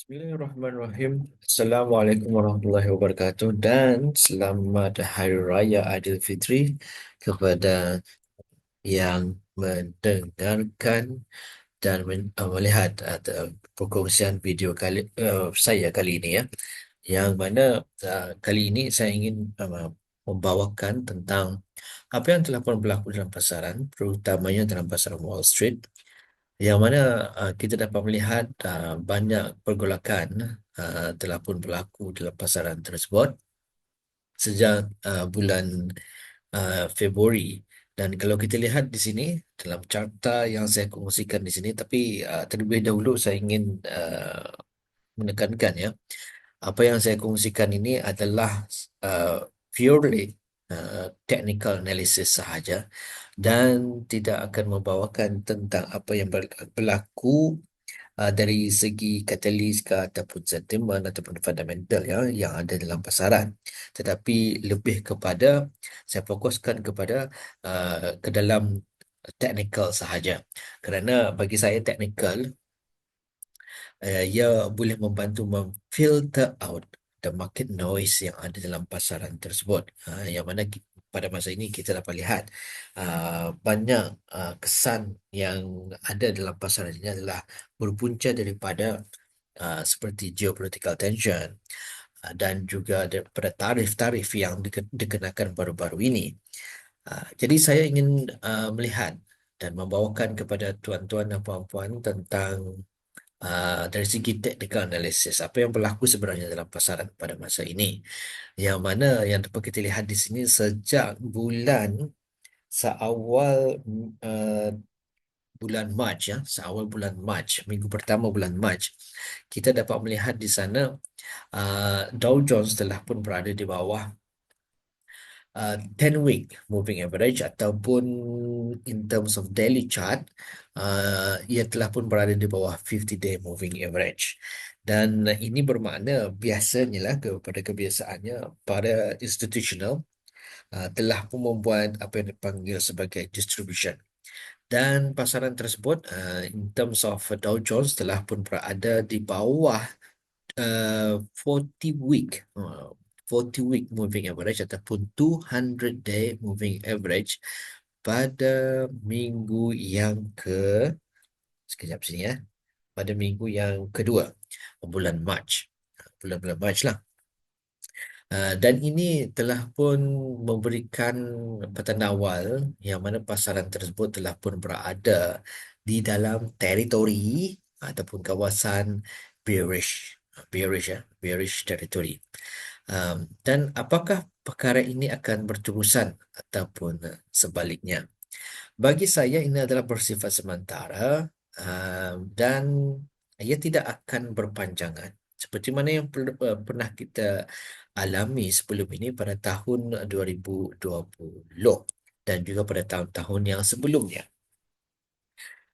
Bismillahirrahmanirrahim. Assalamualaikum warahmatullahi wabarakatuh dan selamat Hari Raya Aidilfitri kepada yang mendengarkan dan melihat perkongsian video saya kali ini ya. Yang mana kali ini saya ingin membawakan tentang apa yang telah pun berlaku dalam pasaran, terutamanya dalam pasaran Wall Street yang mana kita dapat melihat banyak pergolakan telah pun berlaku dalam pasaran tersebut sejak bulan Februari. Dan kalau kita lihat di sini dalam carta yang saya kongsikan di sini, tapi terlebih dahulu saya ingin menekankan ya, apa yang saya kongsikan ini adalah uh, purely technical analysis sahaja dan tidak akan membawakan tentang apa yang berlaku dari segi katalis ke ataupun sentimen ataupun fundamental ya yang ada dalam pasaran, tetapi lebih kepada saya fokuskan kepada ke dalam technical sahaja, kerana bagi saya technical ia boleh membantu memfilter out the market noise yang ada dalam pasaran tersebut. Yang mana pada masa ini kita dapat lihat banyak kesan yang ada dalam pasaran ini adalah berpunca daripada seperti geopolitical tension dan juga daripada tarif-tarif yang dikenakan baru-baru ini. Jadi saya ingin melihat dan membawakan kepada tuan-tuan dan puan-puan tentang dari segi technical analysis apa yang berlaku sebenarnya dalam pasaran pada masa ini, yang mana yang dapat kita lihat di sini sejak seawal uh, bulan Mac ya, seawal bulan Mac, minggu pertama bulan Mac, kita dapat melihat di sana Dow Jones telah pun berada di bawah 10-week moving average ataupun in terms of daily chart, ia telah pun berada di bawah 50-day moving average. Dan ini bermakna biasanya lah kepada kebiasaannya para institutional telah pun membuat apa yang dipanggil sebagai distribution. Dan pasaran tersebut in terms of Dow Jones telah pun berada di bawah 40 week 40 week moving average ataupun 200 day moving average pada minggu yang sekejap sini ya, pada minggu yang kedua bulan Mac, bulan-bulan Mac lah. Dan ini telah pun memberikan petanda awal yang mana pasaran tersebut telah pun berada di dalam teritori ataupun kawasan bearish, bearish territory. Dan apakah perkara ini akan berterusan ataupun sebaliknya? Bagi saya ini adalah bersifat sementara dan ia tidak akan berpanjangan. Seperti mana yang pernah kita alami sebelum ini pada tahun 2020 dan juga pada tahun-tahun yang sebelumnya.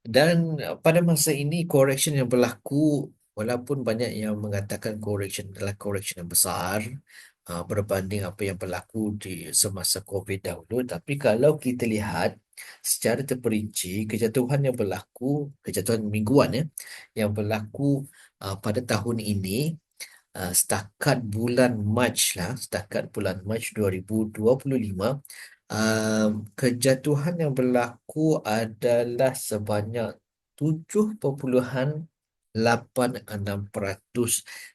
Dan pada masa ini correction yang berlaku, walaupun banyak yang mengatakan correction adalah correction yang besar berbanding apa yang berlaku di semasa COVID dahulu, tapi kalau kita lihat secara terperinci kejatuhan yang berlaku, kejatuhan mingguan ya, yang berlaku pada tahun ini, setakat bulan Mac 2025, kejatuhan yang berlaku adalah sebanyak 7.86%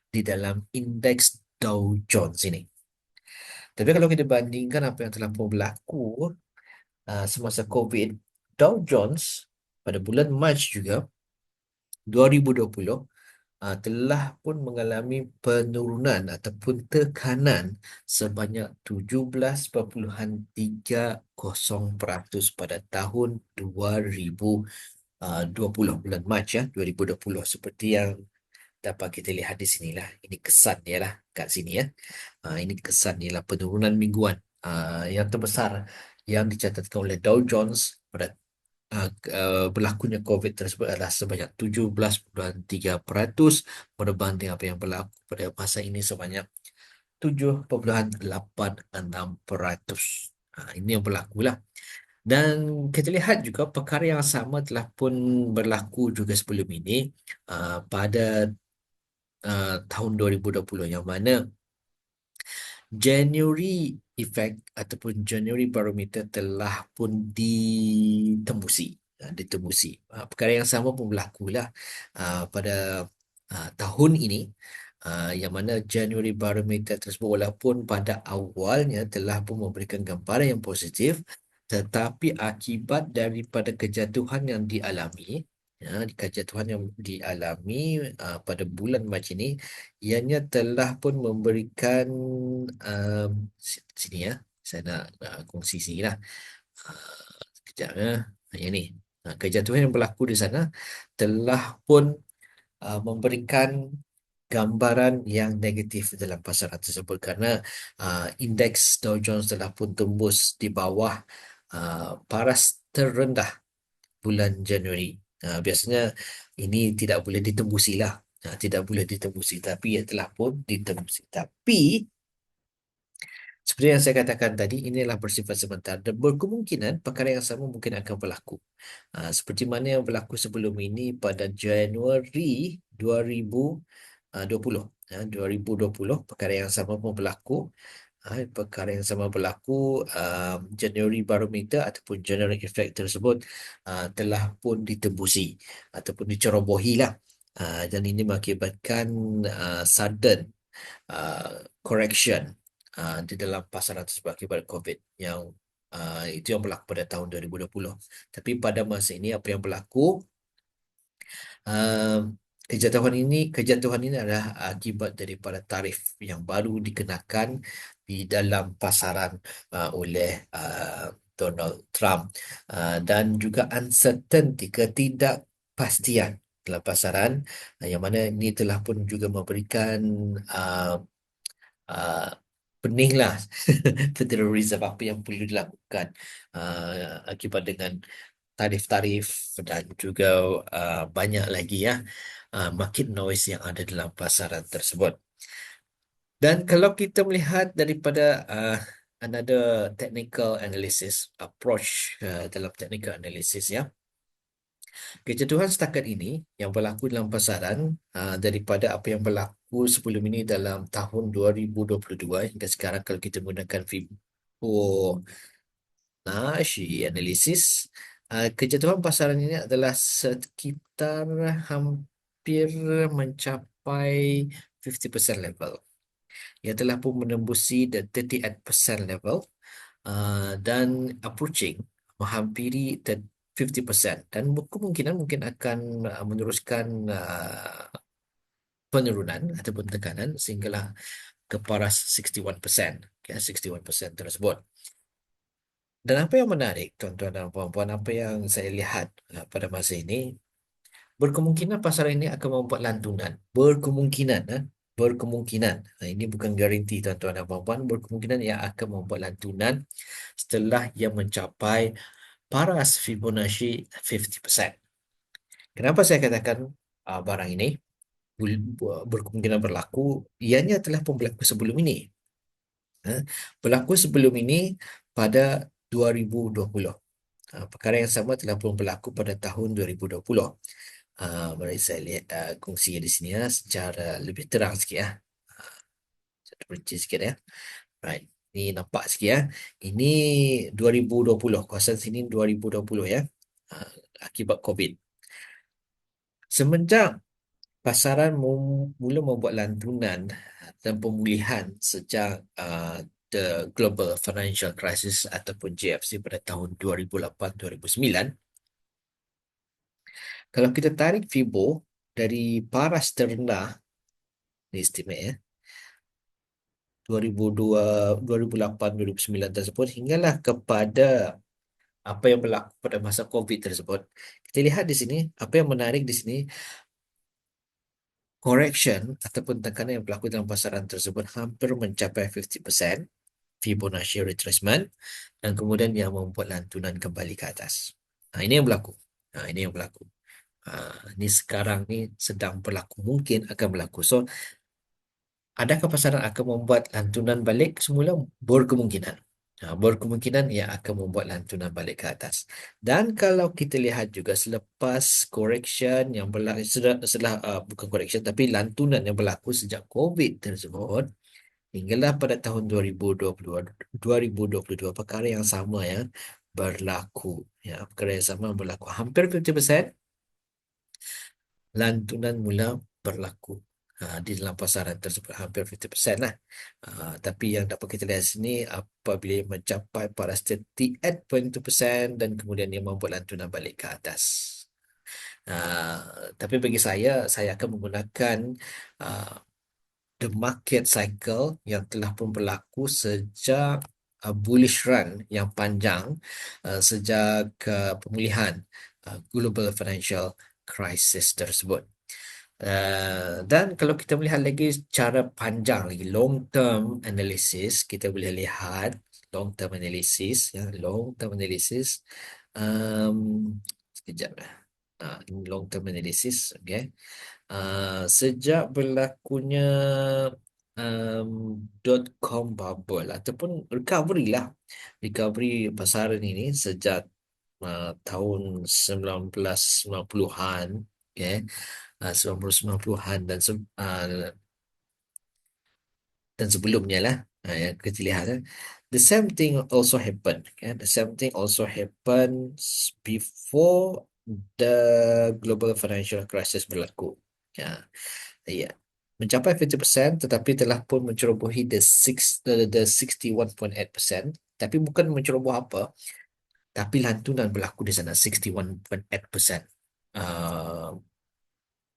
di dalam indeks Dow Jones ini. Tapi kalau kita bandingkan apa yang telah pun berlaku semasa COVID, Dow Jones pada bulan Mac juga 2020 telah pun mengalami penurunan ataupun tekanan sebanyak 17.30% pada tahun 2020 bulan Mac ya 2020, seperti yang dapat kita lihat di sinilah. Ini kesan dia lah kat sini ya. Ini kesan dia lah penurunan mingguan yang terbesar yang dicatatkan oleh Dow Jones pada berlakunya COVID tersebut adalah sebanyak 17.3% berbanding apa yang berlaku pada masa ini sebanyak 7.86%. Ini yang berlaku lah. Dan kita lihat juga perkara yang sama telah pun berlaku juga sebelum ini pada tahun 2020, yang mana January effect ataupun January barometer telah pun ditembusi. Ditembusi. Perkara yang sama pun berlaku lah pada tahun ini, yang mana January barometer tersebut walaupun pada awalnya telah pun memberikan gambaran yang positif, tetapi akibat daripada kejatuhan yang dialami, kejatuhan yang dialami pada bulan Mac ini, ianya telah pun memberikan sini ya, saya nak kongsi sini lah. Sekejap ya. Yang ni. Kejatuhan yang berlaku di sana telah pun memberikan gambaran yang negatif dalam pasaran tersebut, kerana indeks Dow Jones telah pun tembus di bawah paras terendah bulan Januari. Biasanya ini tidak boleh ditembusi lah. Tidak boleh ditembusi, tapi ia telah pun ditembusi. Tapi seperti yang saya katakan tadi, inilah bersifat sebentar dan berkemungkinan perkara yang sama mungkin akan berlaku. Seperti mana yang berlaku sebelum ini pada Januari 2020. 2020, perkara yang sama pun berlaku. Perkara yang sama berlaku, January barometer ataupun January effect tersebut telah pun ditembusi ataupun dicerobohi lah. Dan ini mengakibatkan sudden correction di dalam pasaran tersebut akibat COVID, yang itu yang berlaku pada tahun 2020. Tapi pada masa ini apa yang berlaku, kejatuhan ini adalah akibat daripada tarif yang baru dikenakan di dalam pasaran oleh Donald Trump, dan juga uncertainty, ketidakpastian dalam pasaran, yang mana ini telah pun juga memberikan uh, pening lah Federal Reserve apa yang perlu dilakukan akibat dengan tarif-tarif dan juga banyak lagi ya market noise yang ada dalam pasaran tersebut. Dan kalau kita melihat daripada another technical analysis approach, dalam technical analysis ya, kejatuhan setakat ini yang berlaku dalam pasaran daripada apa yang berlaku sebelum ini dalam tahun 2022 hingga sekarang, kalau kita menggunakan Fibonacci analisis, kejatuhan pasaran ini adalah sekitar hampir mencapai 50% level. Ia telah pun menembusi the 38% level, dan approaching menghampiri 50%, dan kemungkinan mungkin akan meneruskan penurunan ataupun tekanan sehinggalah ke paras 61%, okay, 61% tersebut. Dan apa yang menarik, tuan-tuan dan puan-puan, apa yang saya lihat pada masa ini, berkemungkinan pasar ini akan membuat lantunan. Berkemungkinan, berkemungkinan. Ini bukan garanti, tuan-tuan dan puan-puan. Berkemungkinan ia akan membuat lantunan setelah ia mencapai paras Fibonacci 50%. Kenapa saya katakan barang ini berkemungkinan berlaku? Ianya telah pun berlaku sebelum ini. Berlaku sebelum ini pada 2020. Perkara yang sama telah pun berlaku pada tahun 2020. Mari saya lihat kongsi di sini ya, secara lebih terang sikit ya. Saya perinci sikit ya. Right. Ini nampak sikit ya. Ini 2020, kawasan sini 2020 ya. Akibat COVID. Semenjak pasaran mula membuat lantunan dan pemulihan sejak the Global Financial Crisis ataupun GFC pada tahun 2008-2009, kalau kita tarik Fibo dari paras terendah, ni estimate ya, 2002, 2008, 2009 tersebut, hinggalah kepada apa yang berlaku pada masa COVID tersebut. Kita lihat di sini, apa yang menarik di sini, correction ataupun tekanan yang berlaku dalam pasaran tersebut hampir mencapai 50% Fibonacci retracement, dan kemudian yang membuat lantunan kembali ke atas. Ini yang berlaku. Ini yang berlaku. Ini sekarang ni sedang berlaku, mungkin akan berlaku. So, adakah pasaran akan membuat lantunan balik semula? Berkemungkinan. Berkemungkinan ia akan membuat lantunan balik ke atas. Dan kalau kita lihat juga selepas correction yang berlaku, bukan correction tapi lantunan yang berlaku sejak COVID tersebut, hinggalah pada tahun 2022, perkara yang sama ya berlaku. Ya, perkara yang sama berlaku. Hampir 50% lantunan mula berlaku di dalam pasaran tersebut, hampir 50% lah. Tapi yang dapat kita lihat sini apabila mencapai pada 38.2% dan kemudian dia membuat lantunan balik ke atas. Tapi bagi saya akan menggunakan uh, the market cycle yang telah pun berlaku sejak bullish run yang panjang sejak pemulihan global financial crisis tersebut. Dan kalau kita melihat lagi secara panjang lagi, long term analysis, kita boleh lihat long term analysis, ya, long term analysis. Um, Sekejap lah. Ini long term analysis, okay. Sejak berlakunya um, .com bubble ataupun recovery lah, recovery pasaran ini sejak tahun 1990-an, okay. 1990-an dan sebelumnya lah, yang kita lihat the same thing also happened, okay? The same thing also happens before the global financial crisis berlaku. Ya, ya. Mencapai 50% tetapi telah pun mencerobohi the 61.8%, tapi bukan menceroboh apa, tapi lantunan berlaku di sana 61.8%.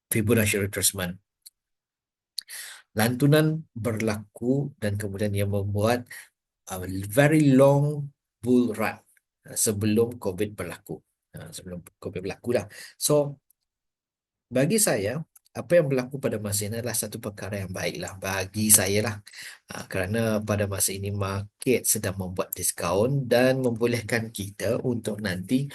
Fibonacci retracement, lantunan berlaku dan kemudian ia membuat a very long bull run sebelum COVID berlaku. Sebelum COVID berlaku dah. So, bagi saya, apa yang berlaku pada masa ini adalah satu perkara yang baiklah bagi saya lah. Kerana pada masa ini market sedang membuat diskaun dan membolehkan kita untuk nanti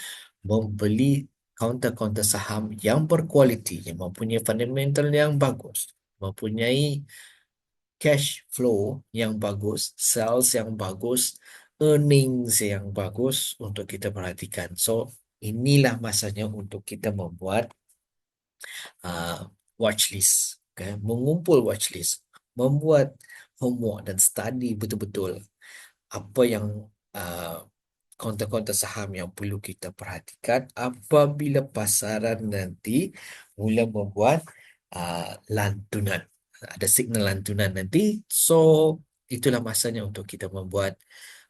membeli counter-counter saham yang berkualiti, yang mempunyai fundamental yang bagus, mempunyai cash flow yang bagus, sales yang bagus, earnings yang bagus untuk kita perhatikan. So, inilah masanya untuk kita membuat uh, watch list, okay? Mengumpul watch list, membuat homework dan study betul-betul apa yang uh, konten-konten saham yang perlu kita perhatikan apabila pasaran nanti mula membuat lantunan. Ada signal lantunan nanti. So, itulah masanya untuk kita membuat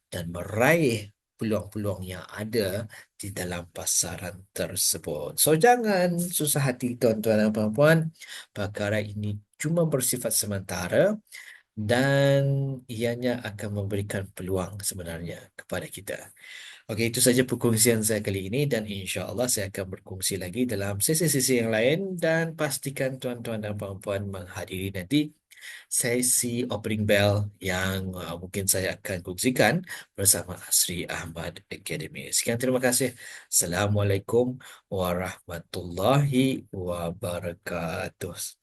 dan meraih peluang-peluang yang ada di dalam pasaran tersebut. So, jangan susah hati tuan-tuan dan puan-puan. Perkara ini cuma bersifat sementara dan ianya akan memberikan peluang sebenarnya kepada kita. Okey, itu saja perkongsian saya kali ini dan insya-Allah saya akan berkongsi lagi dalam sesi-sesi yang lain dan pastikan tuan-tuan dan puan-puan menghadiri nanti sesi opening bell yang mungkin saya akan kongsikan bersama Asri Ahmad Academy. Sekian, terima kasih. Assalamualaikum warahmatullahi wabarakatuh.